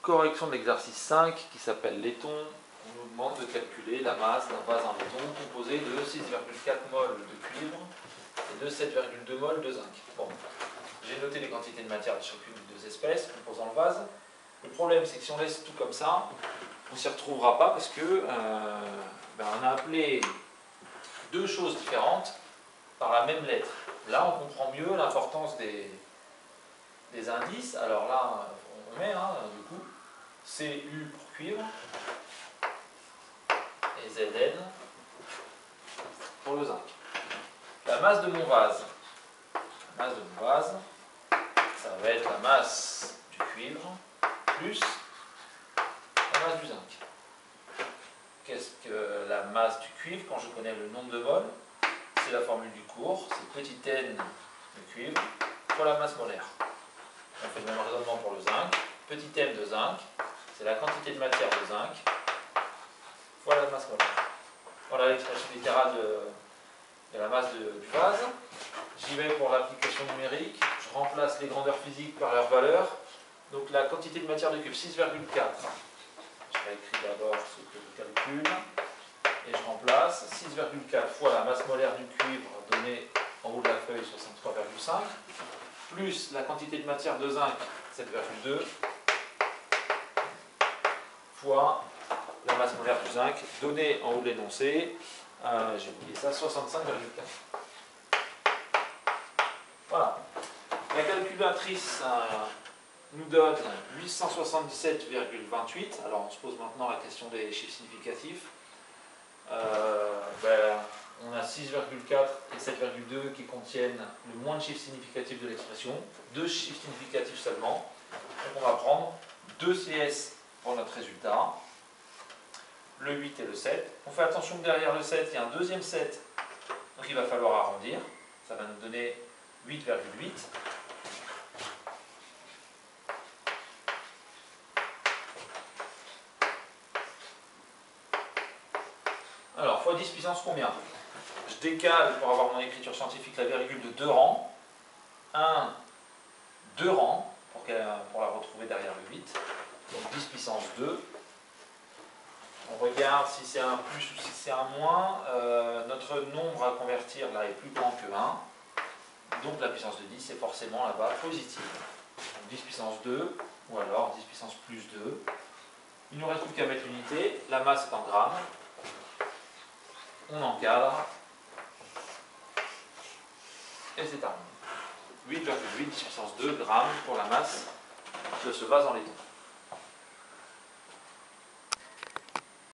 correction de l'exercice 5 qui s'appelle laiton. On nous demande de calculer la masse d'un vase en laiton composé de 6,4 mol de cuivre et de 7,2 mol de zinc. Bon, j'ai noté les quantités de matière de chacune des deux espèces composant le vase. Le problème, c'est que si on laisse tout comme ça, on ne s'y retrouvera pas parce que on a appelé deux choses différentes par la même lettre. Là, on comprend mieux l'importance des indices. Alors là, on met, du coup, Cu pour cuivre et Zn pour le zinc. La masse de mon vase, ça va être la masse du cuivre plus la masse du zinc. Qu'est-ce que la masse du cuivre quand je connais le nombre de moles? C'est la formule du cours, c'est petit n de cuivre fois la masse molaire. On fait le même raisonnement pour le zinc. Petit m de zinc, c'est la quantité de matière de zinc fois la masse molaire. Voilà l'expression littérale de la masse du vase. J'y vais pour l'application numérique. Je remplace les grandeurs physiques par leurs valeurs. Donc la quantité de matière de cuivre, 6,4. Je vais écrire d'abord ce que je calcule. Et je remplace 6,4 fois la masse molaire du cuivre donnée en haut de la feuille, 63,5, plus la quantité de matière de zinc, 7,2, fois la masse molaire du zinc donnée en haut de l'énoncé, j'ai oublié ça, 65,4. Voilà. La calculatrice nous donne 877,28. Alors on se pose maintenant la question des chiffres significatifs. On a 6,4 et 7,2 qui contiennent le moins de chiffres significatifs de l'expression, deux chiffres significatifs seulement. Donc on va prendre 2 CS pour notre résultat, le 8 et le 7. On fait attention que derrière le 7, il y a un deuxième 7, donc il va falloir arrondir. Ça va nous donner 8,8. Alors, fois 10 puissance combien? Je décale pour avoir mon écriture scientifique la virgule de 2 rangs. 2 rangs, pour la retrouver derrière le 8. Donc 10 puissance 2. On regarde si c'est un plus ou si c'est un moins. Notre nombre à convertir là est plus grand que 1. Donc la puissance de 10 est forcément là-bas positive. Donc 10 puissance 2, ou alors 10 puissance plus 2. Il ne nous reste plus qu'à mettre l'unité. La masse est en grammes. On encadre et c'est terminé. 8,8 10 puissance 2 grammes pour la masse de ce vase en laiton.